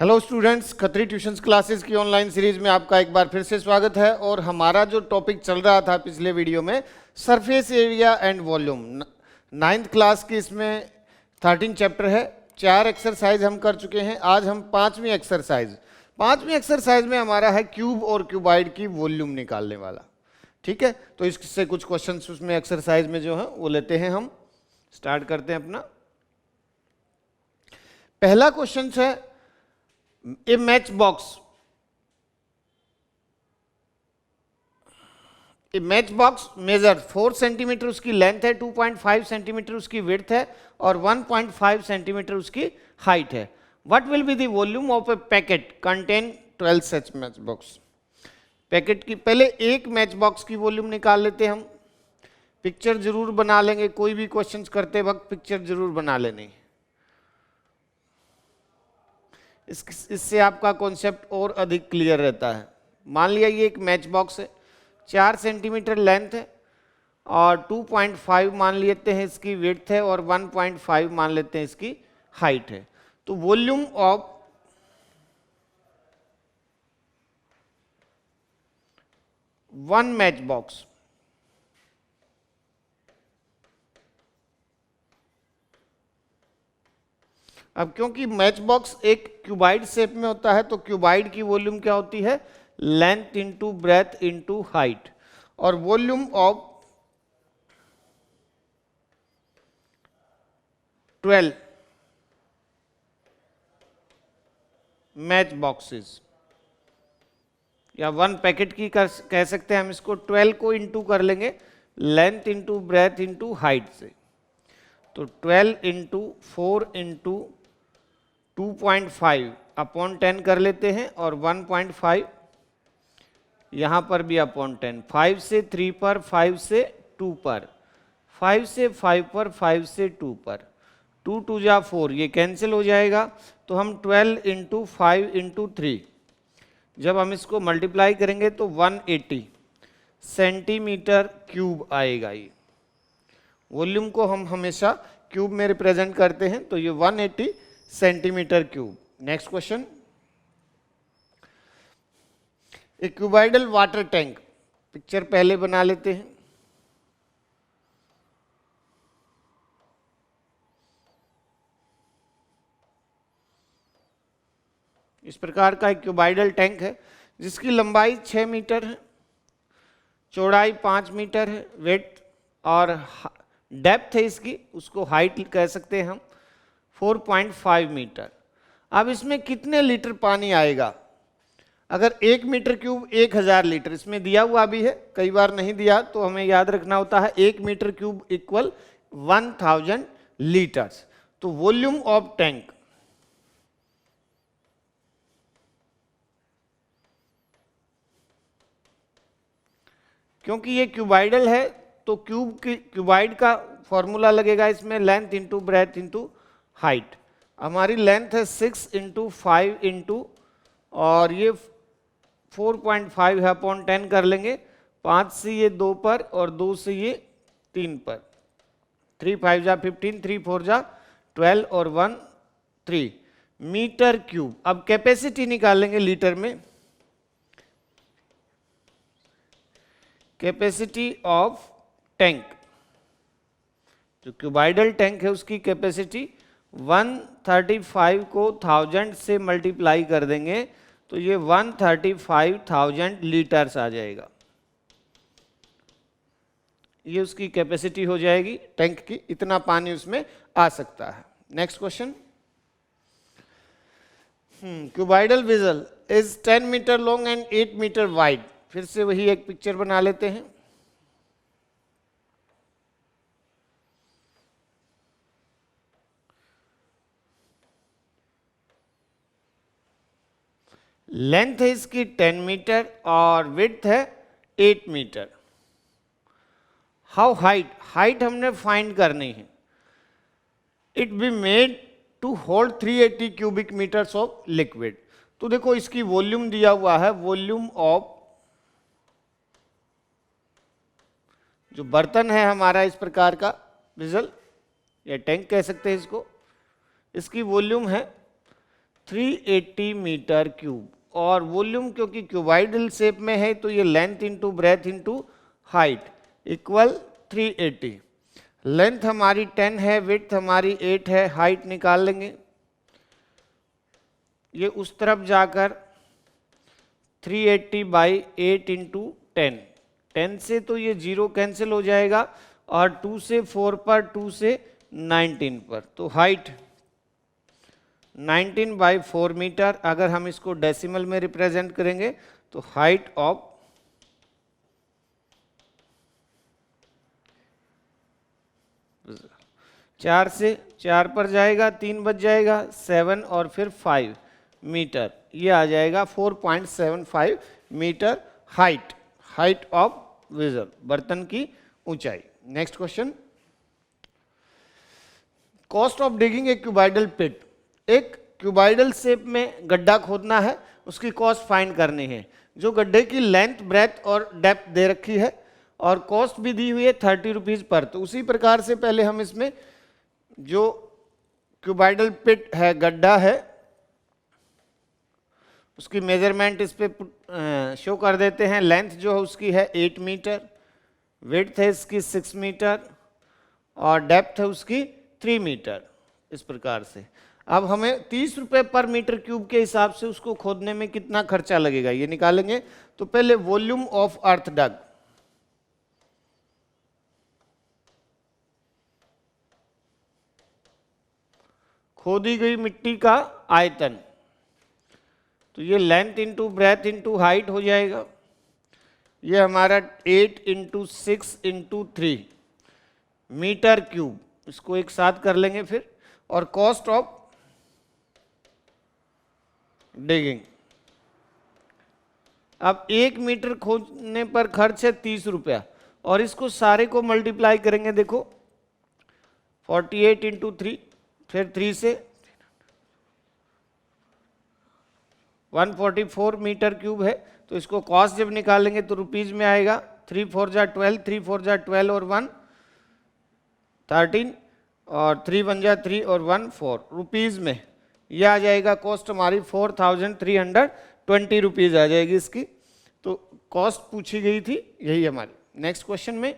Hello students, Khatri tuitions classes की online series में आपका एक बार फिर से स्वागत है। और हमारा जो टॉपिक चल रहा था पिछले वीडियो में surface area and volume, 9th class की इसमें 13 चैप्टर है। 4 एक्सरसाइज हम कर चुके हैं। आज हम पांचवी एक्सरसाइज में हमारा है क्यूब और क्यूबाइड की वॉल्यूम निकालने वाला। ठीक है, तो इससे कुछ क्वेश्चन उसमें एक्सरसाइज में जो है वो लेते हैं। हम स्टार्ट करते हैं अपना। पहला क्वेश्चन है ए मैच बॉक्स मेजर 4 सेंटीमीटर उसकी लेंथ है, 2.5 सेंटीमीटर उसकी विड्थ है और 1.5 सेंटीमीटर उसकी हाइट है। What will be the volume of A packet contain 12 such match box. Packet की पहले एक मैच बॉक्स की वॉल्यूम निकाल लेते हैं हम। पिक्चर जरूर बना लेंगे, कोई भी क्वेश्चंस करते वक्त पिक्चर जरूर बना लेनी। इससे आपका कॉन्सेप्ट और अधिक क्लियर रहता है। मान लिया ये एक मैच बॉक्स है, 4 सेंटीमीटर लेंथ है और 2.5 मान लेते हैं इसकी विड्थ है और 1.5 मान लेते हैं इसकी हाइट है। तो volume of one match box, अब क्योंकि मैच बॉक्स एक क्यूबाइड शेप में होता है तो क्यूबाइड की वॉल्यूम क्या होती है, length into breadth into height. और वॉल्यूम ऑफ 12 मैच बॉक्सेस या वन पैकेट की कह सकते हैं हम इसको, 12 को इंटू कर लेंगे length into breadth into height से। तो 12 इंटू 4 इंटू 2.5 अपॉन 10 कर लेते हैं और 1.5 यहाँ पर भी अपॉन 10, 5 से 3 पर, 5 से 2 पर, 5 से 5 पर, 5 से 2 पर, 2 2 जा 4, ये कैंसिल हो जाएगा। तो हम 12 इंटू 5 इंटू 3 जब हम इसको मल्टीप्लाई करेंगे तो 180 सेंटीमीटर क्यूब आएगा। ये वॉल्यूम को हम हमेशा क्यूब में रिप्रेजेंट करते हैं, तो ये 180 सेंटीमीटर क्यूब। नेक्स्ट क्वेश्चन, एक क्यूबाइडल वाटर टैंक, पिक्चर पहले बना लेते हैं। इस प्रकार का एक क्यूबाइडल टैंक है जिसकी लंबाई 6 मीटर है, चौड़ाई 5 मीटर है, विड्थ और डेप्थ है इसकी, उसको हाइट कह सकते हैं हम, 4.5 मीटर। अब इसमें कितने लीटर पानी आएगा? अगर 1 मीटर क्यूब 1000 लीटर, इसमें दिया हुआ भी है, कई बार नहीं दिया तो हमें याद रखना होता है 1 मीटर क्यूब इक्वल 1000 लीटर्स। तो वॉल्यूम ऑफ टैंक, क्योंकि ये क्यूबाइडल है तो क्यूबाइड का फॉर्मूला लगेगा इसमें, length into breadth into height. हमारी लेंथ है 6 इंटू 5 इंटू और ये 4.5 है, अपॉन 10 कर लेंगे, 5 से ये 2 पर और 2 से ये 3 पर, 3 5 जा 15, 3 4 जा 12 और 1 3 मीटर क्यूब। अब कैपेसिटी निकालेंगे लीटर में। कैपेसिटी ऑफ टैंक, जो क्यूबाइडल टैंक है उसकी कैपेसिटी 135 को 1000 से मल्टीप्लाई कर देंगे तो ये 135,000 लीटर्स आ जाएगा। ये उसकी कैपेसिटी हो जाएगी टैंक की, इतना पानी उसमें आ सकता है। Next question, cuboidal vessel is 10 metre long and 8 metre wide. फिर से वही एक पिक्चर बना लेते हैं। लेंथ है इसकी 10 मीटर और विड्थ है 8 मीटर। हाउ हाइट हमने फाइंड करनी है। It be made to hold 380 cubic metres of liquid. तो देखो इसकी वॉल्यूम दिया हुआ है, वॉल्यूम ऑफ जो बर्तन है हमारा इस प्रकार का वेसल या टैंक कह सकते हैं इसको, इसकी वॉल्यूम है 380 मीटर क्यूब, और वॉल्यूम क्योंकि क्यूबाइडल शेप में है तो ये length into breadth into height equal 380। Length हमारी 10 है, विड्थ हमारी 8 है, हाइट निकाल लेंगे। ये उस तरफ जाकर 380 बाई 8 इंटू 10, 10 से तो ये 0 कैंसिल हो जाएगा, और 2 से 4 पर, 2 से 19 पर, तो हाइट 19 बाई 4 मीटर। अगर हम इसको डेसिमल में रिप्रेजेंट करेंगे तो हाइट ऑफ 4 से 4 पर जाएगा, 3 बच जाएगा, 7 और फिर 5 मीटर, ये आ जाएगा 4.75 metre height, height of vessel, बर्तन की ऊंचाई। Next question, cost of digging a cuboidal pit. एक क्यूबाइडल शेप में गड्ढा खोदना है, उसकी कॉस्ट फाइंड करनी है। जो गड्ढे की लेंथ, ब्रेथ और डेप्थ दे रखी है और कॉस्ट भी दी हुई है 30 रुपीज पर। तो उसी प्रकार से पहले हम इसमें जो क्यूबाइडल पिट है, गड्ढा है, उसकी मेजरमेंट इस पे शो कर देते हैं। लेंथ जो है उसकी है 8 मीटर, विड्थ है इसकी 6 मीटर और डेप्थ है उसकी 3 मीटर, इस प्रकार से। अब हमें 30 रुपये पर मीटर क्यूब के हिसाब से उसको खोदने में कितना खर्चा लगेगा ये निकालेंगे। तो पहले वॉल्यूम ऑफ अर्थ डग, खोदी गई मिट्टी का आयतन, तो ये length into breadth into height हो जाएगा। ये हमारा 8 इंटू 6 इंटू 3 मीटर क्यूब, इसको एक साथ कर लेंगे फिर। और कॉस्ट ऑफ डिगिंग, अब 1 मीटर खोदने पर खर्च है 30 रुपया, और इसको सारे को मल्टीप्लाई करेंगे। देखो 48 इंटू 3, फिर 3 से 144 मीटर क्यूब है। तो इसको कॉस्ट जब निकालेंगे तो रुपीज में आएगा। 3 4 जा 12, 3 4 जा 12 और 1 13, और 3 1 जा 3 और 1 4 रुपीज में। यह आ जाएगा कॉस्ट हमारी 4320 रुपीज आ जाएगी इसकी। तो कॉस्ट पूछी गई थी यही हमारी। नेक्स्ट क्वेश्चन में,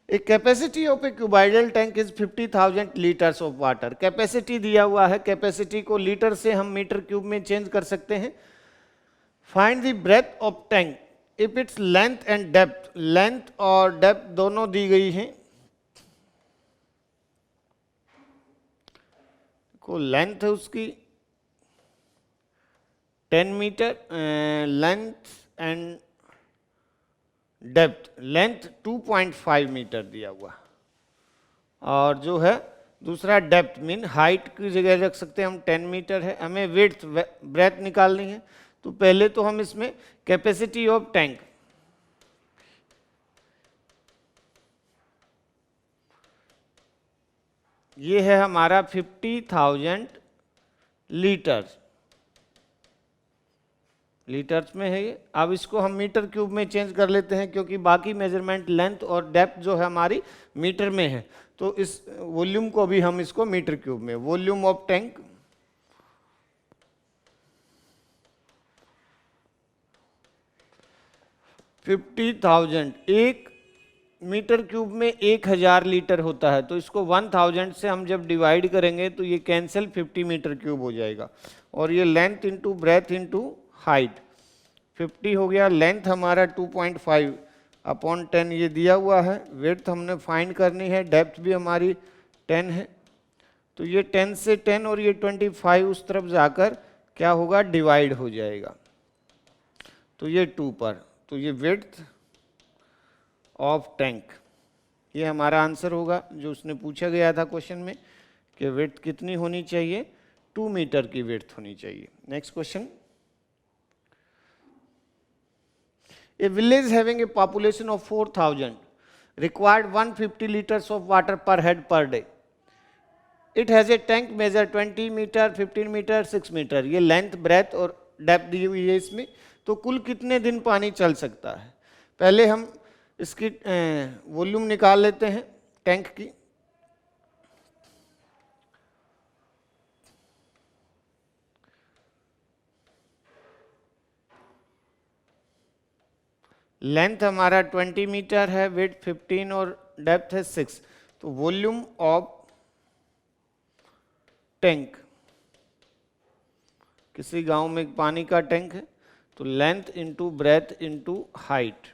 एक capacity of A cuboidal tank is 50,000 litres of water. Capacity दिया हुआ है, कैपेसिटी को लीटर से हम मीटर क्यूब में चेंज कर सकते हैं। Find the breadth of tank if its length and depth. Length और डेप्थ दोनों दी गई हैं। को लेंथ है उसकी 10 metre, length and depth, length 2.5 metre दिया हुआ, और जो है दूसरा डेप्थ मीन हाइट की जगह रख सकते हैं हम 10 मीटर है। हमें विड्थ ब्रेथ निकालनी है। तो पहले तो हम इसमें कैपेसिटी ऑफ टैंक, ये है हमारा 50,000 लीटर्स, लीटर्स में है ये। अब इसको हम मीटर क्यूब में चेंज कर लेते हैं, क्योंकि बाकी मेजरमेंट लेंथ और डेप्थ जो है हमारी मीटर में है। तो इस वॉल्यूम को भी हम इसको मीटर क्यूब में, वॉल्यूम ऑफ टैंक 50,000, एक मीटर क्यूब में 1000 लीटर होता है। तो इसको 1000 से हम जब डिवाइड करेंगे तो ये कैंसिल 50 मीटर क्यूब हो जाएगा। और ये length into breadth into height 50 हो गया। लेंथ हमारा 2.5 अपॉन 10 ये दिया हुआ है। विड्थ हमने फाइंड करनी है, डेप्थ भी हमारी 10 है। तो ये 10 से 10 और ये 25 उस तरफ जाकर क्या होगा, डिवाइड हो जाएगा। तो ये 2 पर, तो ये विड्थ ऑफ टैंक, ये हमारा आंसर होगा जो उसने पूछा गया था क्वेश्चन में कि विड्थ कितनी होनी चाहिए, 2 मीटर की विड्थ होनी चाहिए। Next question, a village having a population of 4000 required 150 litres of water per head per day. It has a tank measure 20 metre, 15 metre, 6 metre. ये लेंथ, ब्रेथ और डेप्थ दी हुई है इसमें। तो कुल कितने दिन पानी चल सकता है। पहले हम इसकी वॉल्यूम निकाल लेते हैं टैंक की। लेंथ हमारा 20 मीटर है, विड्थ 15 और डेप्थ है 6। तो वॉल्यूम ऑफ टैंक, किसी गांव में पानी का टैंक है, तो length into breadth into height,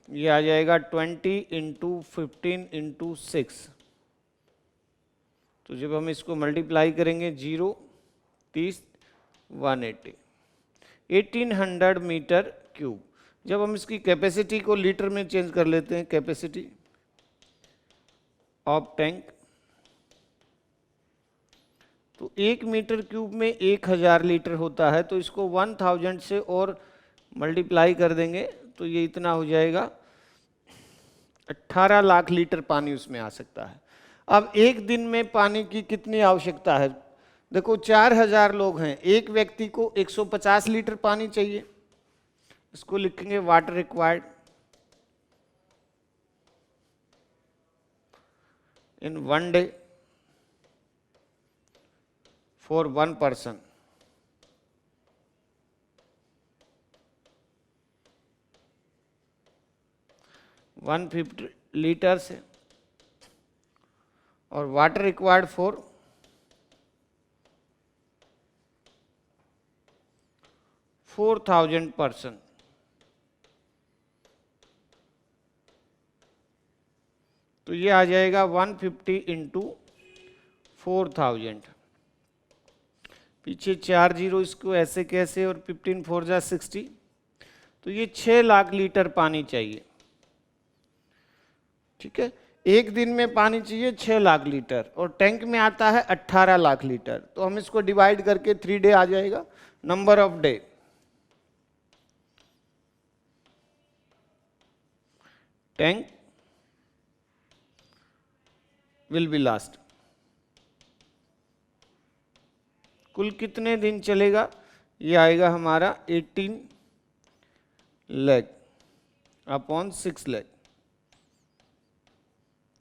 ये आ जाएगा 20 इंटू 15 इंटू 6। तो जब हम इसको मल्टीप्लाई करेंगे 0, 30, 180, 1800 मीटर क्यूब। जब हम इसकी कैपेसिटी को लीटर में चेंज कर लेते हैं, कैपेसिटी ऑफ टैंक, तो 1 मीटर क्यूब में 1000 लीटर होता है, तो इसको 1000 से और मल्टीप्लाई कर देंगे तो ये इतना हो जाएगा, 18 लाख लीटर पानी उसमें आ सकता है। अब एक दिन में पानी की कितनी आवश्यकता है? देखो 4000 लोग हैं, एक व्यक्ति को 150 लीटर पानी चाहिए। इसको लिखेंगे water required in 1 day for 1 person. One 50 litres है, और वाटर रिक्वायर्ड फॉर 4000 पर्सन। तो ये आ जाएगा 150 इंटू 4000, पीछे 4 जीरो, इसको ऐसे कैसे, और 15 4 जा 60, तो ये 6 लाख लीटर पानी चाहिए। ठीक है, एक दिन में पानी चाहिए 6 लाख लीटर, और टैंक में आता है 18 लाख लीटर। तो हम इसको डिवाइड करके 3 डे आ जाएगा, number of day. Tank will be last, कुल कितने दिन चलेगा? ये आएगा हमारा 18 लाख अपॉन 6 लाख।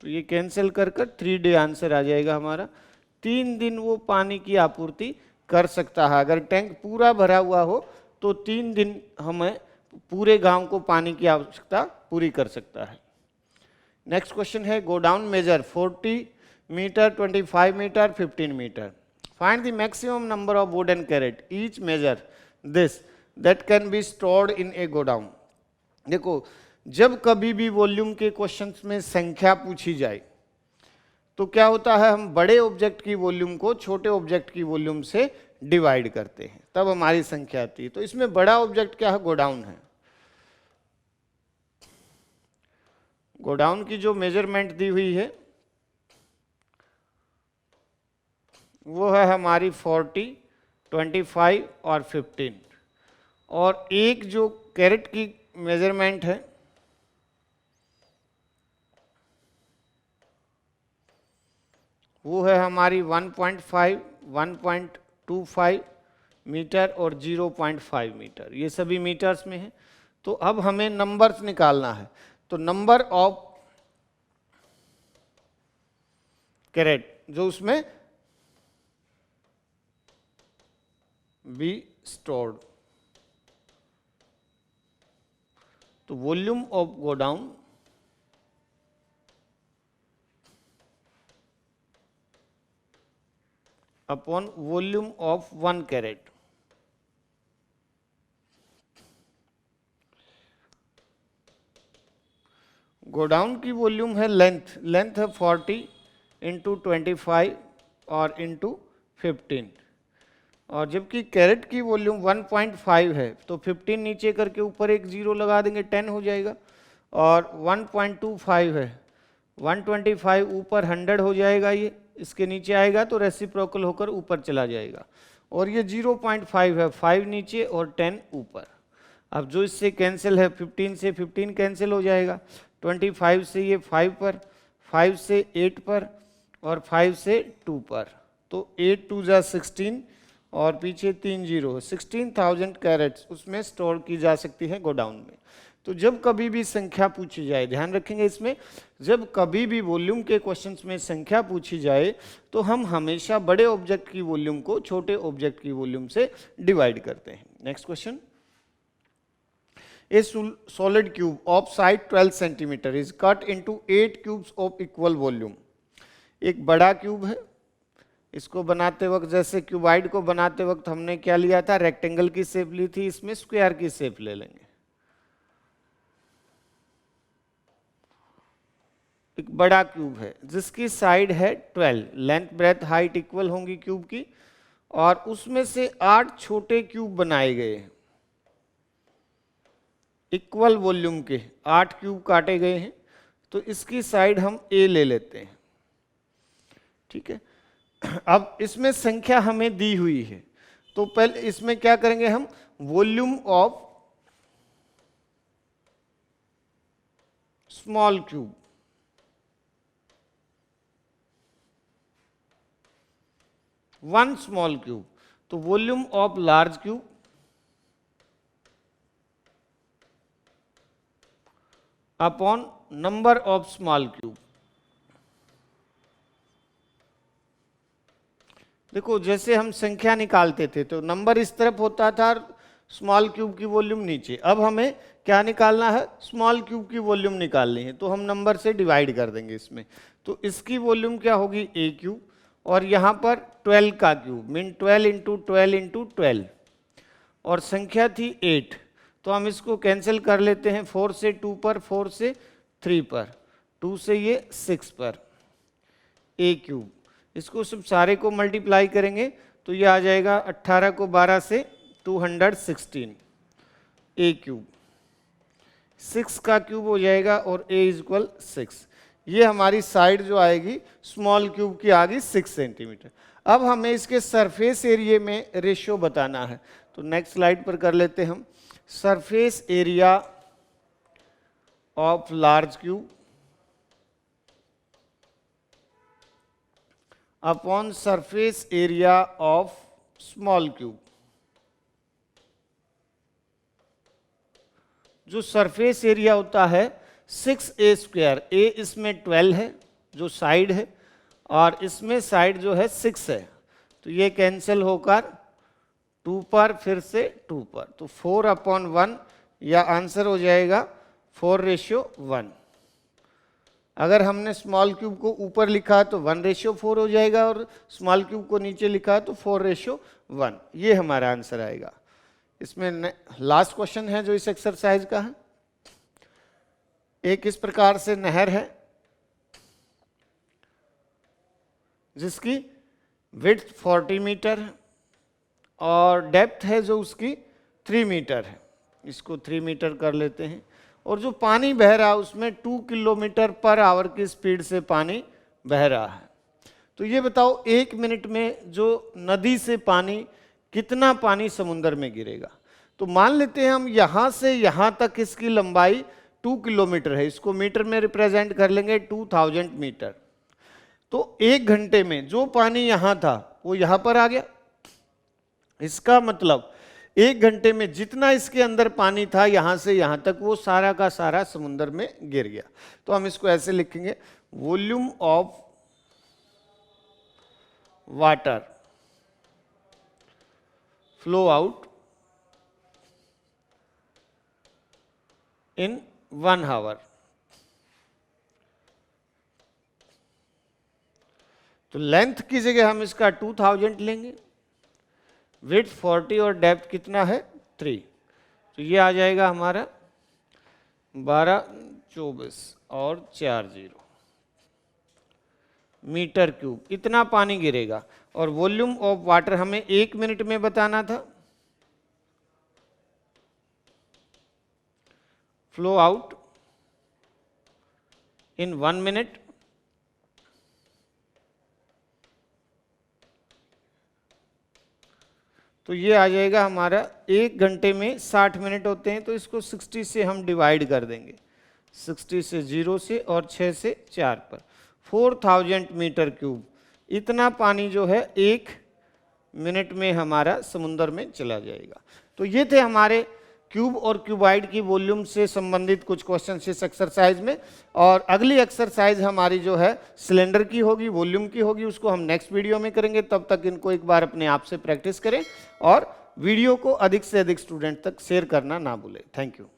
तो ये कैंसिल कर 3 डे आंसर आ जाएगा हमारा। 3 दिन वो पानी की आपूर्ति कर सकता है। अगर टैंक पूरा भरा हुआ हो तो 3 दिन हमें पूरे गांव को पानी की आवश्यकता पूरी कर सकता है। नेक्स्ट क्वेश्चन है, godown measure 40 metre, 25 metre, 15 metre. Find the maximum number of wooden crate each measure this that can be stored in a godown. देखो, जब कभी भी वॉल्यूम के क्वेश्चंस में संख्या पूछी जाए तो क्या होता है, हम बड़े ऑब्जेक्ट की वॉल्यूम को छोटे ऑब्जेक्ट की वॉल्यूम से डिवाइड करते हैं, तब हमारी संख्या आती है। तो इसमें बड़ा ऑब्जेक्ट क्या है? गोडाउन है। गोडाउन की जो मेजरमेंट दी हुई है वो है हमारी 40, 25 और 15, और एक जो कैरेट की मेजरमेंट है वो है हमारी 1.5, 1.25 मीटर और 0.5 मीटर। ये सभी मीटर्स में है। तो अब हमें नंबर्स निकालना है। तो नंबर ऑफ कैरेट जो उसमें बी स्टोर्ड, तो volume of godown upon volume of 1 crate. Godown की वॉल्यूम है लेंथ, लेंथ है 40 इंटू 25 और इंटू 15, और जबकि कैरेट की वॉल्यूम 1.5 है तो 15 नीचे करके ऊपर एक जीरो लगा देंगे, 10 हो जाएगा। और 1.25 है, 125 ऊपर 100 हो जाएगा, ये इसके नीचे आएगा तो रेसिप्रोकल होकर ऊपर चला जाएगा। और ये 0.5 है, 5 नीचे और 10 ऊपर। अब जो इससे कैंसिल है, 15 से 15 कैंसिल हो जाएगा, 25 से ये 5 पर, 5 से 8 पर, और 5 से 2 पर। तो 8 2 जा 16 और पीछे 3 जीरो, 16,000 कैरेट्स उसमें स्टोर की जा सकती है गोडाउन में। तो जब कभी भी संख्या पूछी जाए, ध्यान रखेंगे इसमें, जब कभी भी वॉल्यूम के क्वेश्चंस में संख्या पूछी जाए तो हम हमेशा बड़े ऑब्जेक्ट की वॉल्यूम को छोटे ऑब्जेक्ट की वॉल्यूम से डिवाइड करते हैं। Next question, A solid cube of side 12 centimetre is cut into 8 cubes of equal volume. एक बड़ा क्यूब है, इसको बनाते वक्त जैसे क्यूबाइड को बनाते वक्त हमने क्या लिया था, रेक्टेंगल की शेप ली थी, इसमें स्क्वायर की शेप ले लेंगे। एक बड़ा क्यूब है जिसकी साइड है 12, लेंथ ब्रेथ हाइट इक्वल होंगी क्यूब की, और उसमें से 8 छोटे क्यूब बनाए गए हैं इक्वल वॉल्यूम के, 8 क्यूब काटे गए हैं। तो इसकी साइड हम ए ले लेते हैं, ठीक है। अब इसमें संख्या हमें दी हुई है, तो पहले इसमें क्या करेंगे हम, volume of small cube, one small cube, तो volume of large cube upon number of small cube. देखो जैसे हम संख्या निकालते थे तो नंबर इस तरफ होता था, स्मॉल क्यूब की वॉल्यूम नीचे। अब हमें क्या निकालना है, स्मॉल क्यूब की वॉल्यूम निकालनी है, तो हम नंबर से डिवाइड कर देंगे इसमें। तो इसकी वॉल्यूम क्या होगी, ए क्यूब, और यहाँ पर 12 का क्यूब, मीन 12 इंटू 12 इंटू 12, और संख्या थी 8, तो हम इसको कैंसिल कर लेते हैं, 4 से 2 पर, 4 से 3 पर, 2 से ये 6 पर, ए क्यूब। इसको सब सारे को मल्टीप्लाई करेंगे तो ये आ जाएगा 18 को 12 से 216 ए क्यूब, 6 का क्यूब हो जाएगा और ए इज इक्वल 6। ये हमारी साइड जो आएगी स्मॉल क्यूब की आ गई 6 सेंटीमीटर। अब हमें इसके सरफेस एरिया में रेशियो बताना है, तो नेक्स्ट स्लाइड पर कर लेते हम। Surface area of large cube upon surface area of small cube. जो सरफेस एरिया होता है 6a स्क्वायर, ए इसमें 12 है जो साइड है, और इसमें साइड जो है 6 है, तो ये कैंसिल होकर 2 पर, फिर से 2 पर, तो 4/1, या आंसर हो जाएगा 4:1। अगर हमने स्मॉल क्यूब को ऊपर लिखा तो 1:4 हो जाएगा, और स्मॉल क्यूब को नीचे लिखा तो 4:1। ये हमारा आंसर आएगा। इसमें लास्ट क्वेश्चन है जो इस एक्सरसाइज का है। एक इस प्रकार से नहर है जिसकी विड्थ 40 मीटर है और डेप्थ है जो उसकी 3 मीटर है। इसको 3 मीटर कर लेते हैं, और जो पानी बह रहा है उसमें 2 किलोमीटर पर आवर की स्पीड से पानी बह रहा है। तो ये बताओ 1 मिनट में जो नदी से पानी, कितना पानी समुद्र में गिरेगा। तो मान लेते हैं हम यहाँ से यहाँ तक इसकी लंबाई 2 किलोमीटर है, इसको मीटर में रिप्रेजेंट कर लेंगे 2000 मीटर। तो 1 घंटे में जो पानी यहाँ था वो यहाँ पर आ गया। इसका मतलब 1 घंटे में जितना इसके अंदर पानी था यहाँ से यहाँ तक, वो सारा का सारा समुद्र में गिर गया। तो हम इसको ऐसे लिखेंगे, volume of water flow out in 1 hour. तो लेंथ की जगह हम इसका 2000 लेंगे, विड्थ 40 और डेप्थ कितना है 3, तो ये आ जाएगा हमारा 12, 24 और 4 0 मीटर क्यूब। इतना पानी गिरेगा। और वॉल्यूम ऑफ वाटर हमें 1 मिनट में बताना था, फ्लो आउट इन 1 मिनट। तो ये आ जाएगा हमारा 1 घंटे में 60 मिनट होते हैं, तो इसको 60 से हम डिवाइड कर देंगे, 60 से 0 से और 6 से 4 पर, 4000 मीटर क्यूब। इतना पानी जो है 1 मिनट में हमारा समुद्र में चला जाएगा। तो ये थे हमारे क्यूब और क्यूबाइड की वॉल्यूम से संबंधित कुछ क्वेश्चन इस एक्सरसाइज में। और अगली एक्सरसाइज हमारी जो है सिलेंडर की होगी, वॉल्यूम की होगी, उसको हम नेक्स्ट वीडियो में करेंगे। तब तक इनको एक बार अपने आप से प्रैक्टिस करें और वीडियो को अधिक से अधिक स्टूडेंट तक शेयर करना ना भूलें। Thank you.